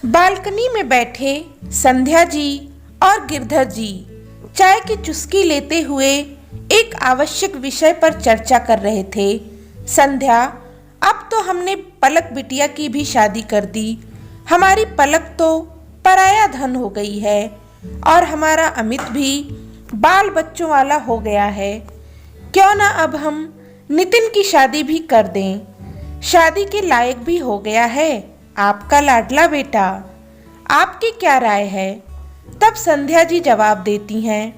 Balcony में बैठे संध्या जी और गिरधर जी चाय की चुस्की लेते हुए एक आवश्यक विषय पर चर्चा कर रहे थे। संध्या, अब तो हमने पलक बिटिया की भी शादी कर दी। हमारी पलक तो पराया धन हो गई है और हमारा अमित भी बाल बच्चों वाला हो गया है। क्यों ना अब हम नितिन की शादी भी कर दें। शादी के लायक भी हो गया है आपका लाडला बेटा। आपकी क्या राय है? तब संध्या जी जवाब देती हैं,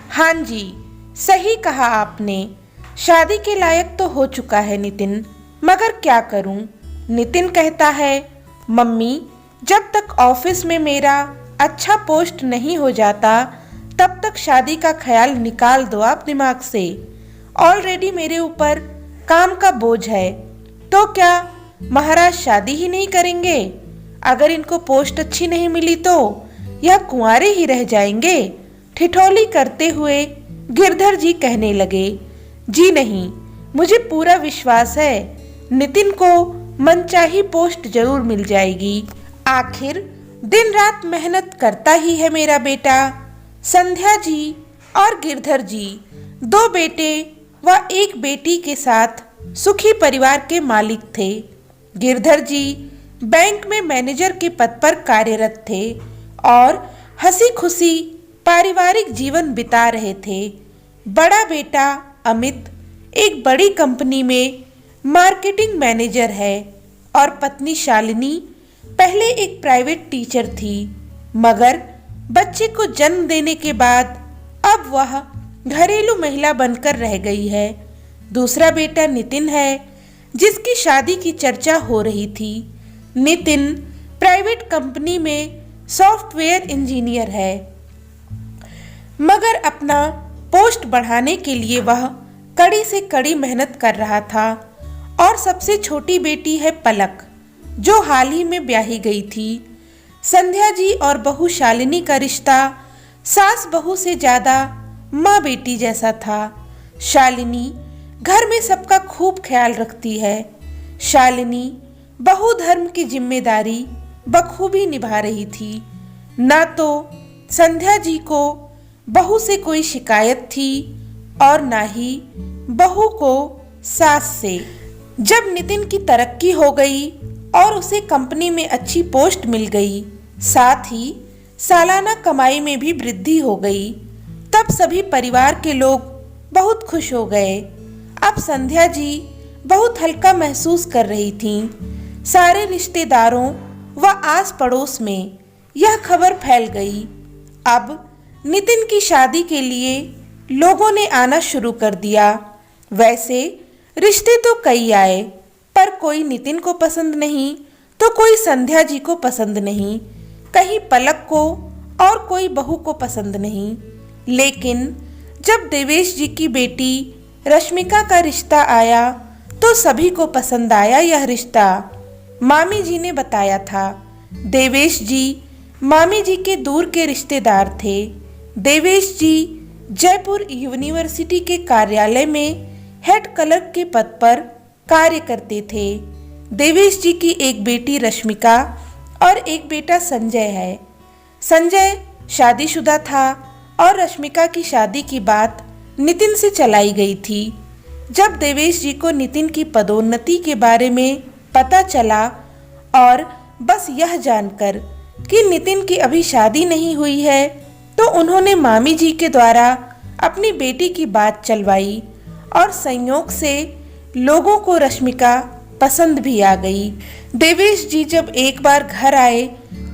हाँ जी, सही कहा आपने। शादी के लायक तो हो चुका है नितिन, मगर क्या करूं? नितिन कहता है, मम्मी, जब तक ऑफिस में मेरा अच्छा पोस्ट नहीं हो जाता तब तक शादी का ख्याल निकाल दो आप दिमाग से। ऑलरेडी मेरे ऊपर काम का बोझ है, तो क्या महाराज शादी ही नहीं करेंगे? अगर इनको पोस्ट अच्छी नहीं मिली तो यह कुंवारे ही रह जाएंगे। ठिठोली करते हुए गिरधर जी कहने लगे, जी नहीं, मुझे पूरा विश्वास है नितिन को मनचाही पोस्ट जरूर मिल जाएगी। आखिर दिन रात मेहनत करता ही है मेरा बेटा। संध्या जी और गिरधर जी दो बेटे व एक बेटी के साथ सुखी परिवार के मालिक थे। गिरधर जी बैंक में मैनेजर के पद पर कार्यरत थे और हंसी खुशी पारिवारिक जीवन बिता रहे थे। बड़ा बेटा अमित एक बड़ी कंपनी में मार्केटिंग मैनेजर है और पत्नी शालिनी पहले एक प्राइवेट टीचर थी, मगर बच्चे को जन्म देने के बाद अब वह घरेलू महिला बनकर रह गई है। दूसरा बेटा नितिन है, जिसकी शादी की चर्चा हो रही थी। नितिन प्राइवेट कंपनी में सॉफ्टवेयर इंजीनियर है, मगर अपना पोस्ट बढ़ाने के लिए वह कड़ी से कड़ी मेहनत कर रहा था। और सबसे छोटी बेटी है पलक, जो हाल ही में ब्याही गई थी। संध्या जी और बहू शालिनी का रिश्ता सास बहू से ज्यादा माँ बेटी जैसा था। शालिनी घर में सबका खूब ख्याल रखती है। शालिनी बहू धर्म की जिम्मेदारी बखूबी निभा रही थी। ना तो संध्या जी को बहू से कोई शिकायत थी और ना ही बहू को सास से। जब नितिन की तरक्की हो गई और उसे कंपनी में अच्छी पोस्ट मिल गई, साथ ही सालाना कमाई में भी वृद्धि हो गई, तब सभी परिवार के लोग बहुत खुश हो गए। अब संध्या जी बहुत हल्का महसूस कर रही थीं। सारे रिश्तेदारों व आस पड़ोस में यह खबर फैल गई। अब नितिन की शादी के लिए लोगों ने आना शुरू कर दिया। वैसे रिश्ते तो कई आए, पर कोई नितिन को पसंद नहीं तो कोई संध्या जी को पसंद नहीं, कहीं पलक को और कोई बहू को पसंद नहीं। लेकिन जब देवेश जी की बेटी रश्मिका का रिश्ता आया तो सभी को पसंद आया यह रिश्ता। मामी जी ने बताया था। देवेश जी मामी जी के दूर के रिश्तेदार थे। देवेश जी जयपुर यूनिवर्सिटी के कार्यालय में हेड क्लर्क के पद पर कार्य करते थे। देवेश जी की एक बेटी रश्मिका और एक बेटा संजय है। संजय शादीशुदा था और रश्मिका की शादी की बात नितिन से चलाई गई थी। जब देवेश जी को नितिन की पदोन्नति के बारे में पता चला और बस यह जानकर कि नितिन की अभी शादी नहीं हुई है, तो उन्होंने मामी जी के द्वारा अपनी बेटी की बात चलवाई और संयोग से लोगों को रश्मिका पसंद भी आ गई। देवेश जी जब एक बार घर आए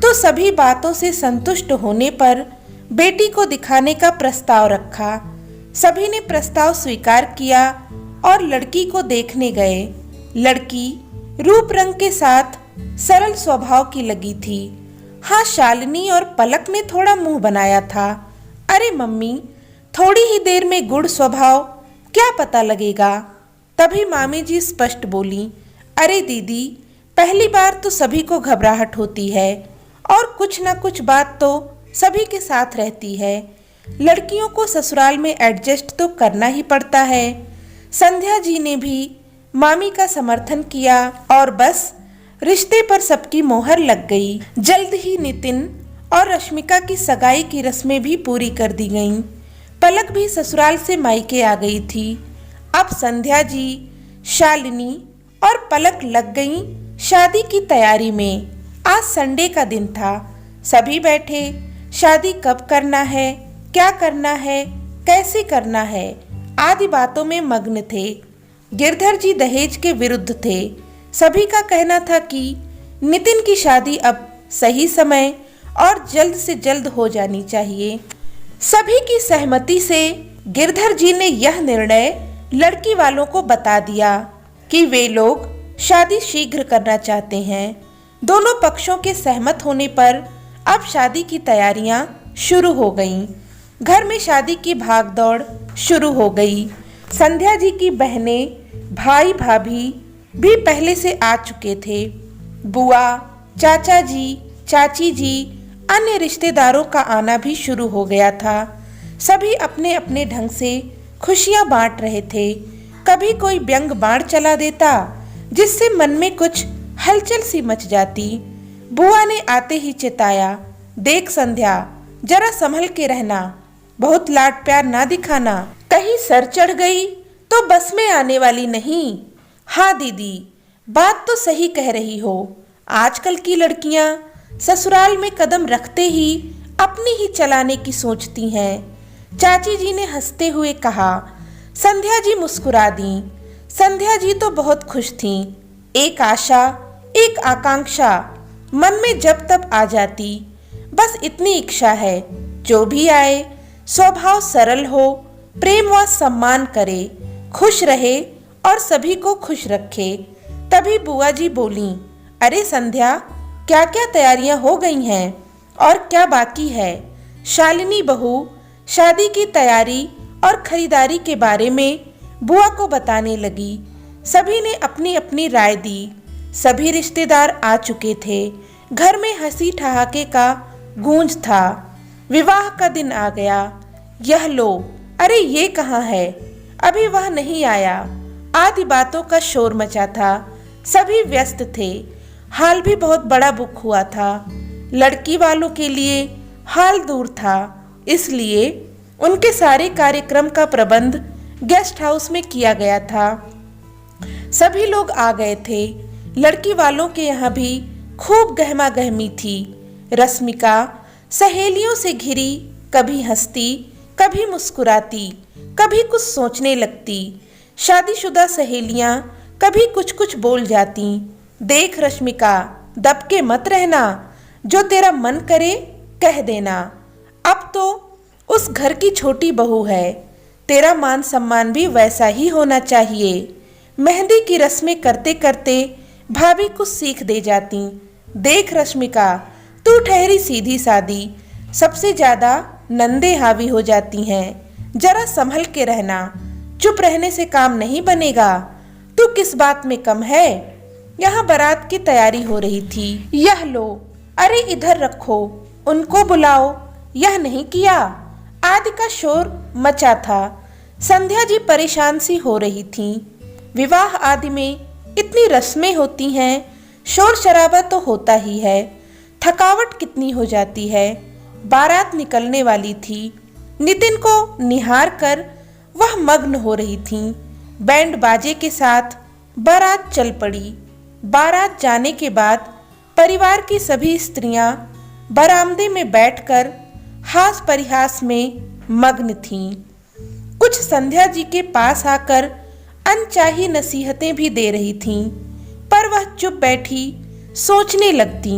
तो सभी बातों से संतुष्ट होने पर बेटी को दिखाने का प्रस्ताव रखा। सभी ने प्रस्ताव स्वीकार किया और लड़की को देखने गए। लड़की रूप रंग के साथ सरल स्वभाव की लगी थी। हाँ, शालिनी और पलक ने थोड़ा मुंह बनाया था, अरे मम्मी, थोड़ी ही देर में गुड़ स्वभाव, क्या पता लगेगा। तभी मामी जी स्पष्ट बोली, अरे दीदी, पहली बार तो सभी को घबराहट होती है और कुछ ना कुछ बात तो सभी के साथ रहती है। लड़कियों को ससुराल में एडजस्ट तो करना ही पड़ता है। संध्या जी ने भी मामी का समर्थन किया और बस रिश्ते पर सबकी मोहर लग गई। जल्द ही नितिन और रश्मिका की सगाई की रस्में भी पूरी कर दी गईं। पलक भी ससुराल से मायके आ गई थी। अब संध्या जी, शालिनी और पलक लग गईं शादी की तैयारी में। आज संडे का दिन था। सभी बैठे शादी कब करना है, क्या करना है, कैसे करना है आदि बातों में मग्न थे। गिरधर जी दहेज के विरुद्ध थे। सभी का कहना था कि नितिन की शादी अब सही समय और जल्द से जल्द हो जानी चाहिए। सभी की सहमति से गिरधर जी ने यह निर्णय लड़की वालों को बता दिया कि वे लोग शादी शीघ्र करना चाहते हैं। दोनों पक्षों के सहमत होने पर अब शादी की तैयारियां शुरू हो गईं। घर में शादी की भागदौड़ शुरू हो गई। संध्या जी की बहनें, भाई भाभी भी पहले से आ चुके थे। बुआ, चाचा जी, चाची जी, अन्य रिश्तेदारों का आना भी शुरू हो गया था। सभी अपने अपने ढंग से खुशियां बांट रहे थे। कभी कोई व्यंग बाण चला देता जिससे मन में कुछ हलचल सी मच जाती। बुआ ने आते ही चिताया, देख संध्या, जरा संभल के रहना, बहुत लाड प्यार ना दिखाना, कहीं सर चढ़ गई तो बस में आने वाली नहीं। हाँ दीदी, बात तो सही कह रही हो। आजकल की लड़कियां ससुराल में कदम रखते ही अपनी ही चलाने की सोचती हैं। चाची जी ने हंसते हुए कहा। संध्या जी मुस्कुरा दी। संध्या जी तो बहुत खुश थीं। एक आशा, एक आकांक्षा मन में जब तब आ जाती। बस इतनी इच्छा है, जो भी आए स्वभाव सरल हो, प्रेम व सम्मान करे, खुश रहे और सभी को खुश रखे। तभी बुआ जी बोली, अरे संध्या, क्या क्या तैयारियां हो गई हैं और क्या बाकी है? शालिनी बहू शादी की तैयारी और खरीदारी के बारे में बुआ को बताने लगी। सभी ने अपनी अपनी राय दी। सभी रिश्तेदार आ चुके थे। घर में हंसी ठहाके का गूंज था। विवाह का दिन आ गया। यह लो, अरे ये कहाँ है, अभी वह नहीं आया आदि बातों का शोर मचा था। सभी व्यस्त थे। हाल भी बहुत बड़ा बुक हुआ था। लड़की वालों के लिए हाल दूर था, इसलिए उनके सारे कार्यक्रम का प्रबंध गेस्ट हाउस में किया गया था। सभी लोग आ गए थे। लड़की वालों के यहाँ भी खूब गहमा गहमी थी। रश्मिका सहेलियों से घिरी, कभी हंसती, कभी मुस्कुराती, कभी कुछ सोचने लगती। शादीशुदा सहेलियां कभी कुछ कुछ बोल जाती। देख रश्मिका, दबके मत रहना, जो तेरा मन करे कह देना। अब तो उस घर की छोटी बहू है, तेरा मान सम्मान भी वैसा ही होना चाहिए। मेहंदी की रस्में करते करते भाभी कुछ सीख दे जाती। देख रश्मिका, तू ठहरी सीधी सादी, सबसे ज्यादा नंदे हावी हो जाती हैं। जरा संभल के रहना, चुप रहने से काम नहीं बनेगा। तू किस बात में कम है? यहाँ बारात की तैयारी हो रही थी। यह लो, अरे इधर रखो, उनको बुलाओ, यह नहीं किया आदि का शोर मचा था। संध्या जी परेशान सी हो रही थीं। विवाह आदि में इतनी रस्में होती हैं, शोर शराबा तो होता ही है, थकावट कितनी हो जाती है। बारात निकलने वाली थी। नितिन को निहार कर वह मग्न हो रही थीं। बैंड बाजे के साथ बारात चल पड़ी। बारात जाने के बाद परिवार की सभी स्त्रियां बरामदे में बैठकर हास परिहास में मग्न थीं। कुछ संध्या जी के पास आकर अनचाही नसीहतें भी दे रही थीं, पर वह चुप बैठी सोचने लगती।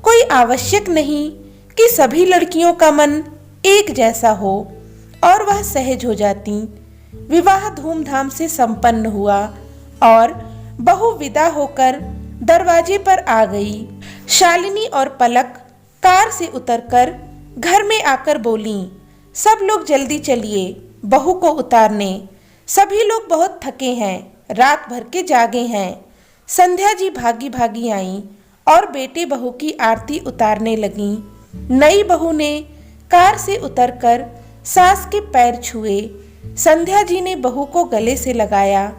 कोई आवश्यक नहीं कि सभी लड़कियों का मन एक जैसा हो और वह सहज हो जाती। विवाह धूमधाम से संपन्न हुआ और बहू विदा होकर दरवाजे पर आ गई। शालिनी और पलक कार से उतरकर घर में आकर बोलीं, सब लोग जल्दी चलिए बहू को उतारने। सभी लोग बहुत थके हैं, रात भर के जागे हैं। संध्या जी भागी भागी आईं और बेटे बहू की आरती उतारने लगीं। नई बहू ने कार से उतरकर सास के पैर छुए। संध्या जी ने बहू को गले से लगाया।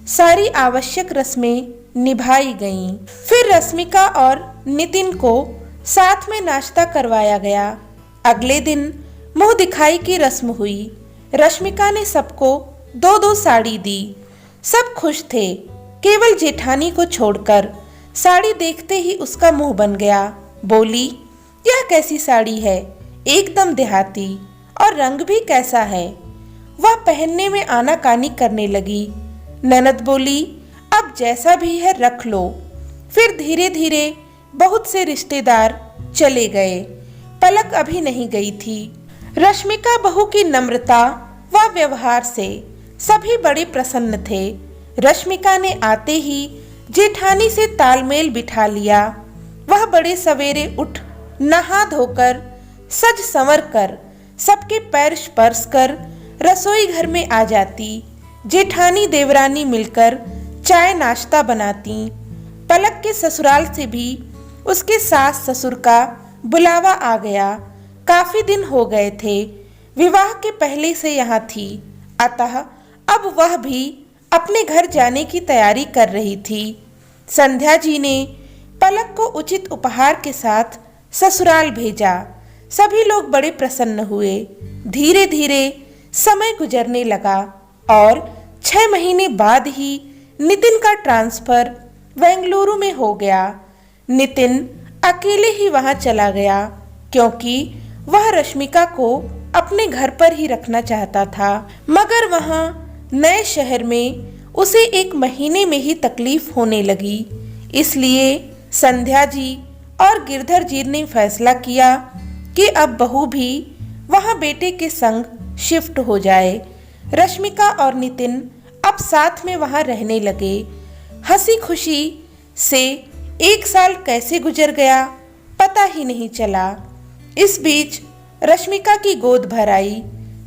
सारी आवश्यक रस्में निभाई गईं। फिर रश्मिका और नितिन को साथ में नाश्ता करवाया गया। अगले दिन मुंह दिखाई की रस्म हुई। रश्मिका ने सबको 2-2 साड़ी दी। सब खुश थे, केवल जेठानी को छोड़कर। साड़ी देखते ही उसका मुंह बन गया। बोली, यह कैसी साड़ी है, एकदम देहाती, और रंग भी कैसा है। वह पहनने में आनाकानी करने लगी। ननद बोली, अब जैसा भी है रख लो। फिर धीरे धीरे बहुत से रिश्तेदार चले गए। पलक अभी नहीं गई थी। रश्मिका बहू की नम्रता व व्यवहार से सभी बड़े प्रसन्न थे। रश्मिका ने आते ही जेठानी से तालमेल बिठा लिया। वह बड़े सवेरे उठ नहा धोकर सज संवर कर सबके पैर स्पर्श कर रसोई घर में आ जाती। जेठानी देवरानी मिलकर चाय नाश्ता बनाती। पलक के ससुराल से भी उसके सास ससुर का बुलावा आ गया। काफी दिन हो गए थे, विवाह के पहले से यहाँ थी, अतः अब वह भी अपने घर जाने की तैयारी कर रही थी। संध्या जी ने पलक को उचित उपहार के साथ ससुराल भेजा। सभी लोग बड़े प्रसन्न हुए। धीरे धीरे समय गुजरने लगा और 6 महीने बाद ही नितिन का ट्रांसफर बेंगलुरु में हो गया। नितिन अकेले ही वहां चला गया क्योंकि वह रश्मिका को अपने घर पर ही रखना चाहता था, मगर वहां नए शहर में उसे 1 महीने में ही तकलीफ होने लगी। इसलिए संध्या जी और गिरधर जी ने फैसला किया कि अब बहू भी वहां बेटे के संग शिफ्ट हो जाए। रश्मिका और नितिन अब साथ में वहां रहने लगे। हंसी खुशी से 1 साल कैसे गुजर गया पता ही नहीं चला। इस बीच रश्मिका की गोद भर आई।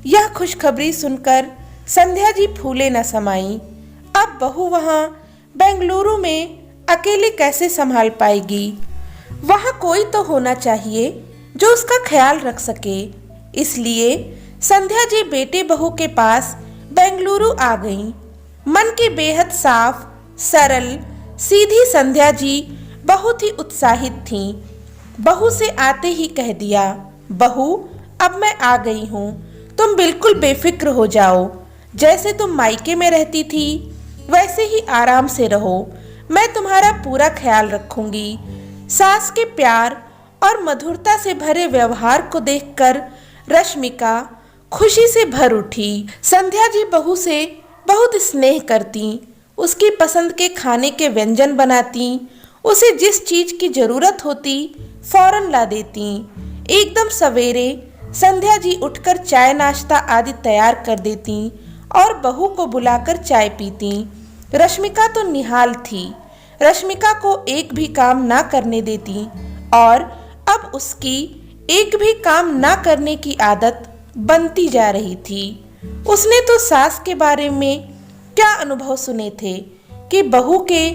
यह खुशखबरी सुनकर संध्या जी फूले न समाई। अब बहू वहां बेंगलुरु में अकेले कैसे संभाल पाएगी। वहां कोई तो होना चाहिए जो उसका ख्याल रख सके। इसलिए संध्या जी बेटे बहू के पास बेंगलुरु आ गईं। मन की बेहद साफ सरल सीधी संध्या जी बहुत ही उत्साहित थीं। बहू से आते ही कह दिया, बहू अब मैं आ गई हूँ, तुम बिल्कुल बेफिक्र हो जाओ। जैसे तुम मायके में रहती थी वैसे ही आराम से रहो, मैं तुम्हारा पूरा ख्याल रखूंगी। सास के प्यार और मधुरता से भरे व्यवहार को देखकर रश्मिका खुशी से भर उठी। संध्या जी बहू से बहुत स्नेह करती, उसकी पसंद के खाने के व्यंजन बनाती, उसे जिस चीज की जरूरत होती फौरन ला देती। एकदम सवेरे संध्या जी उठकर चाय नाश्ता आदि तैयार कर देती और बहू को बुलाकर चाय पीती। रश्मिका तो निहाल थी, रश्मिका को एक भी काम ना करने देती और अब उसकी एक भी काम ना करने की आदत बनती जा रही थी। उसने तो सास के बारे में क्या अनुभव सुने थे कि बहू के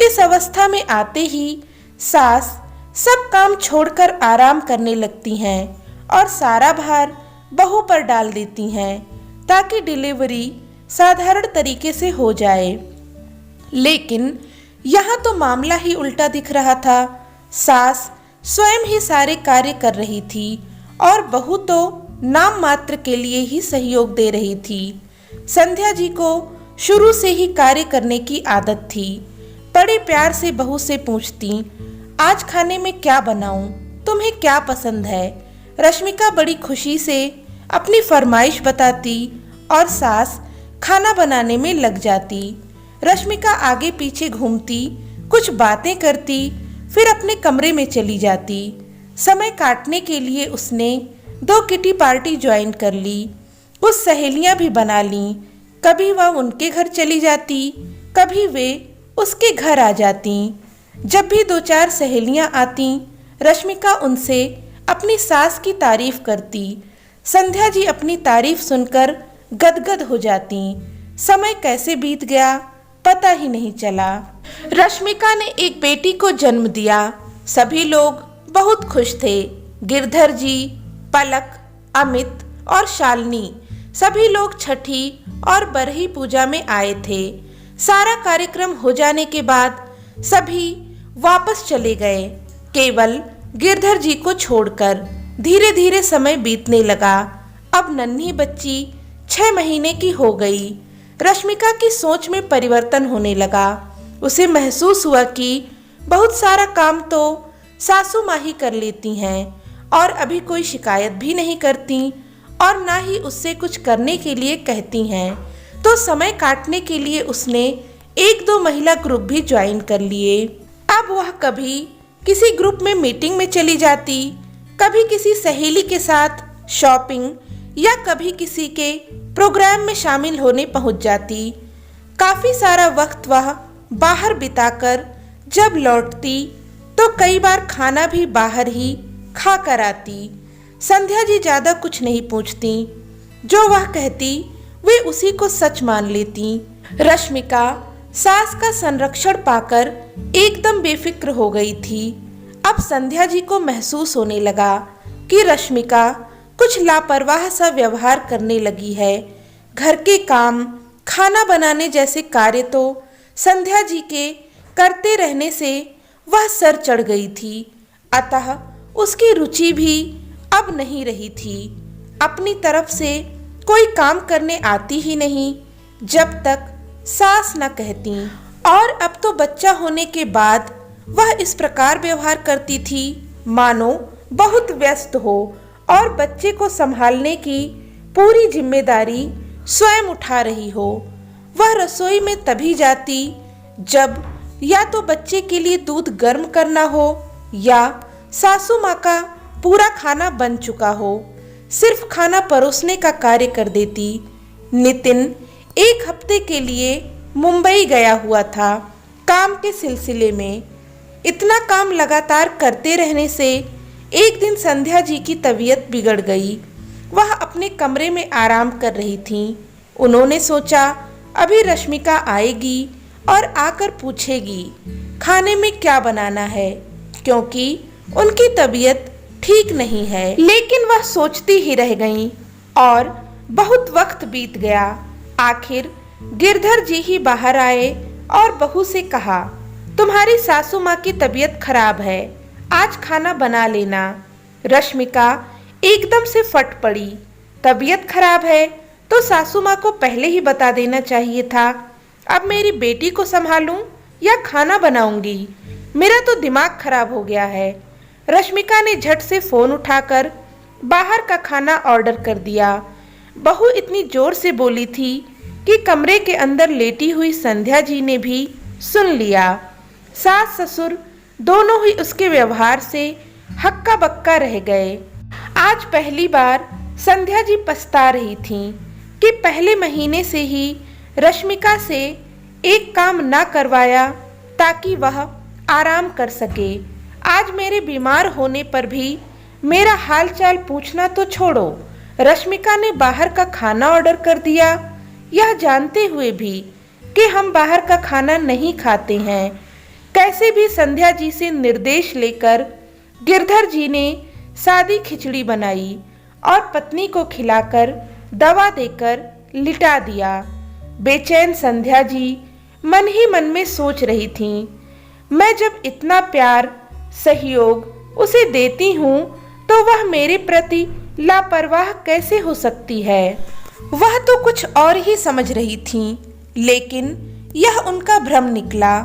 इस अवस्था में आते ही सास सब काम छोड़कर आराम करने लगती हैं और सारा भार बहू पर डाल देती हैं ताकि डिलीवरी साधारण तरीके से हो जाए। लेकिन यहाँ तो मामला ही उल्टा दिख रहा था। सास स्वयं ही सारे कार्य कर रही थी और बहू तो नाम मात्र के लिए ही सहयोग दे रही थी। संध्या जी को शुरू से ही कार्य करने की आदत थी। बड़े प्यार से बहू से पूछती, आज खाने में क्या बनाऊं, तुम्हें क्या पसंद है। रश्मिका बड़ी खुशी से अपनी फरमाइश बताती और सास खाना बनाने में लग जाती। रश्मिका आगे पीछे घूमती, कुछ बातें करती, फिर अपने कमरे में चली जाती। समय काटने के लिए उसने 2 किटी पार्टी ज्वाइन कर ली। कुछ सहेलियां भी बना लीं। कभी वह उनके घर चली जाती, कभी वे उसके घर आ जाती। जब भी 2-4 सहेलियां आती, रश्मिका उनसे अपनी सास की तारीफ करती। संध्या जी अपनी तारीफ सुनकर गदगद हो जाती। समय कैसे बीत गया पता ही नहीं चला। रश्मिका ने एक बेटी को जन्म दिया। सभी लोग बहुत खुश थे। गिरधर जी, पलक, अमित और शालिनी सभी लोग छठी और बरही पूजा में आए थे। सारा कार्यक्रम हो जाने के बाद सभी वापस चले गए, केवल गिरधर जी को छोड़कर। धीरे धीरे समय बीतने लगा। अब नन्ही बच्ची 6 महीने की हो गई। रश्मिका की सोच में परिवर्तन होने लगा। उसे महसूस हुआ कि बहुत सारा काम तो सासू माँ ही कर लेती हैं और अभी कोई शिकायत भी नहीं करती और ना ही उससे कुछ करने के लिए कहती हैं। तो समय काटने के लिए उसने 1-2 महिला ग्रुप भी ज्वाइन कर लिए। अब वह कभी किसी ग्रुप में मीटिंग में चली जाती, कभी किसी सहेली के साथ शॉपिंग या कभी किसी के प्रोग्राम में शामिल होने पहुंच जाती। काफी सारा वक्त वह बाहर बिताकर जब लौटती तो कई बार खाना भी बाहर ही खा कर आती। संध्या जी ज्यादा कुछ नहीं पूछती, जो वह कहती वे उसी को सच मान लेती। रश्मिका सास का संरक्षण पाकर एकदम बेफिक्र हो गई थी। अब संध्या जी को महसूस होने लगा कि रश्मिका कुछ लापरवाह सा व्यवहार करने लगी है। घर के काम, खाना बनाने जैसे कार्य तो संध्या जी के करते रहने से वह सर चढ़ गई थी, अतः उसकी रुचि भी अब नहीं रही थी। अपनी तरफ से कोई काम करने आती ही नहीं जब तक सास न कहती, और अब तो बच्चा होने के बाद वह इस प्रकार व्यवहार करती थी मानो बहुत व्यस्त हो और बच्चे को संभालने की पूरी जिम्मेदारी स्वयं उठा रही हो। वह रसोई में तभी जाती जब या तो बच्चे के लिए दूध गर्म करना हो या सासू माँ का पूरा खाना बन चुका हो। सिर्फ खाना परोसने का कार्य कर देती। नितिन 1 हफ्ते के लिए मुंबई गया हुआ था काम के सिलसिले में। इतना काम लगातार करते रहने से एक दिन संध्या जी की तबीयत बिगड़ गई। वह अपने कमरे में आराम कर रही थीं। उन्होंने सोचा अभी रश्मिका आएगी और आकर पूछेगी खाने में क्या बनाना है, क्योंकि उनकी तबीयत ठीक नहीं है। लेकिन वह सोचती ही रह गईं और बहुत वक्त बीत गया। आखिर गिरधर जी ही बाहर आए और बहू से कहा, तुम्हारी सासू माँ की तबीयत खराब है, आज खाना बना लेना। रश्मिका एकदम से फट पड़ी। तबीयत खराब है तो सासू माँ को पहले ही बता देना चाहिए था। अब मेरी बेटी को संभालूं या खाना बनाऊंगी, मेरा तो दिमाग खराब हो गया है। रश्मिका ने झट से फोन उठाकर बाहर का खाना ऑर्डर कर दिया। बहू इतनी जोर से बोली थी कि कमरे के अंदर लेटी हुई संध्या जी ने भी सुन लिया। सास ससुर दोनों ही उसके व्यवहार से हक्का बक्का रह गए। आज पहली बार संध्या जी पछता रही थीं कि पहले महीने से ही रश्मिका से एक काम ना करवाया ताकि वह आराम कर सके। आज मेरे बीमार होने पर भी मेरा हालचाल पूछना तो छोड़ो, रश्मिका ने बाहर का खाना ऑर्डर कर दिया, यह जानते हुए भी कि हम बाहर का खाना नहीं खाते हैं। कैसे भी संध्या जी से निर्देश लेकर गिरधर जी ने सादी खिचड़ी बनाई और पत्नी को खिलाकर दवा देकर लिटा दिया। बेचैन संध्या जी मन ही मन में सोच रही थीं, मैं जब इतना प्यार सहयोग उसे देती हूँ तो वह मेरे प्रति लापरवाह कैसे हो सकती है। वह तो कुछ और ही समझ रही थीं, लेकिन यह उनका भ्रम निकला।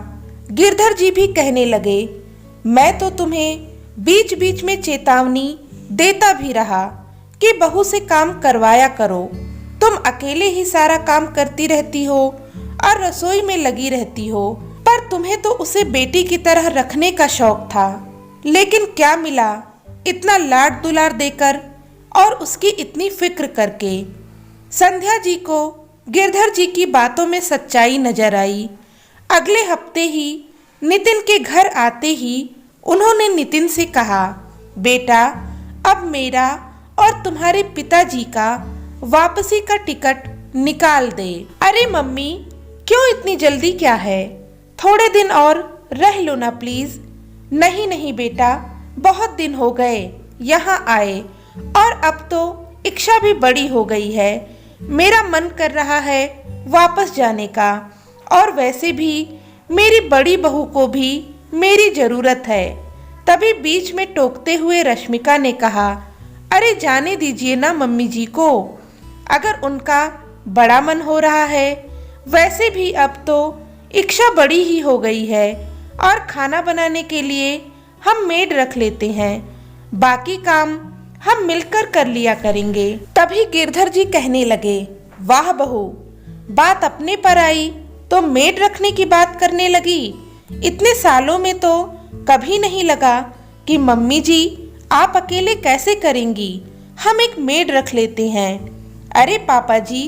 गिरधर जी भी कहने लगे, मैं तो तुम्हें बीच बीच में चेतावनी देता भी रहा कि बहू से काम करवाया करो। तुम अकेले ही सारा काम करती रहती हो और रसोई में लगी रहती हो, पर तुम्हें तो उसे बेटी की तरह रखने का शौक था। लेकिन क्या मिला इतना लाड दुलार देकर और उसकी इतनी फिक्र करके। संध्या जी को गिरधर जी की बातों में सच्चाई नजर आई। अगले हफ्ते ही नितिन के घर आते ही उन्होंने नितिन से कहा, बेटा अब मेरा और तुम्हारे पिताजी का वापसी का टिकट निकाल दे। अरे मम्मी, क्यों इतनी जल्दी क्या है, थोड़े दिन और रह लो ना प्लीज। नहीं नहीं बेटा, बहुत दिन हो गए यहाँ आए और अब तो इच्छा भी बड़ी हो गई है। मेरा मन कर रहा है वापस जाने का, और वैसे भी मेरी बड़ी बहू को भी मेरी जरूरत है। तभी बीच में टोकते हुए रश्मिका ने कहा, अरे जाने दीजिए ना मम्मी जी को, अगर उनका बड़ा मन हो रहा है। वैसे भी अब तो इच्छा बड़ी ही हो गई है और खाना बनाने के लिए हम मेड रख लेते हैं, बाकी काम हम मिलकर कर लिया करेंगे। तभी गिरधर जी कहने लगे, वाह बहू, बात अपने पर आई तो मेड रखने की बात करने लगी। इतने सालों में तो कभी नहीं लगा कि मम्मी जी आप अकेले कैसे करेंगी, हम एक मेड रख लेते हैं। अरे पापा जी,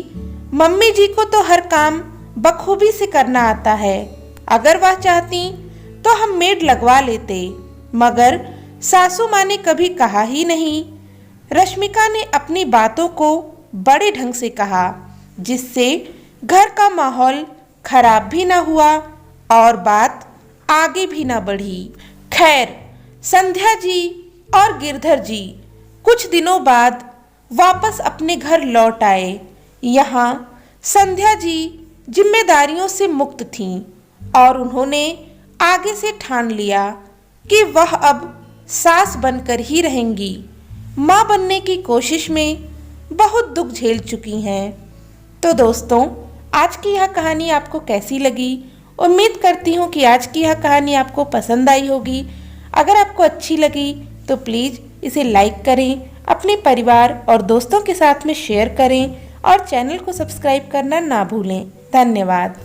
मम्मी जी को तो हर काम बखूबी से करना आता है, अगर वह चाहती तो हम मेड लगवा लेते, मगर सासू माँ ने कभी कहा ही नहीं। रश्मिका ने अपनी बातों को बड़े ढंग से कहा, जिससे घर का माहौल खराब भी ना हुआ और बात आगे भी ना बढ़ी। खैर, संध्या जी और गिरधर जी कुछ दिनों बाद वापस अपने घर लौट आए। यहाँ संध्या जी जिम्मेदारियों से मुक्त थीं और उन्होंने आगे से ठान लिया कि वह अब सास बनकर ही रहेंगी। माँ बनने की कोशिश में बहुत दुख झेल चुकी हैं। तो दोस्तों, आज की यह कहानी आपको कैसी लगी? उम्मीद करती हूँ कि आज की यह कहानी आपको पसंद आई होगी। अगर आपको अच्छी लगी तो प्लीज़ इसे लाइक करें, अपने परिवार और दोस्तों के साथ में शेयर करें और चैनल को सब्सक्राइब करना ना भूलें। धन्यवाद।